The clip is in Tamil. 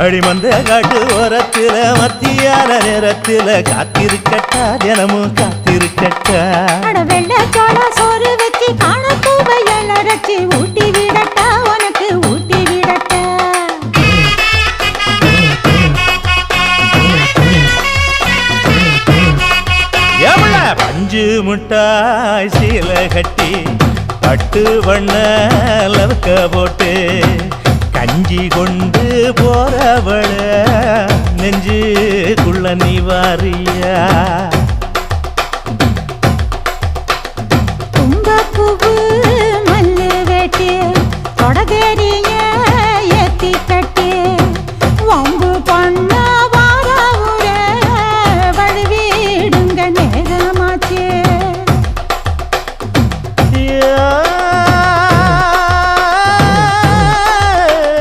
அடிமந்த காட்டு ஓரத்துல மத்தியான நேரத்துல காத்திருக்கட்டா தினமும் காத்திருக்கட்டா வெள்ள சோள சோறு வச்சு காண பூவையல் அரைச்சி ஊட்டி விடட்டா உனக்கு ஊட்டி விடட்டா எவ்வள பஞ்சு முட்டாய் சீல கட்டி பட்டு வண்ண லவக்க போட்டு கஞ்சி கொண்டு போறவள நெஞ்சுக்குள்ள நீ வாரியா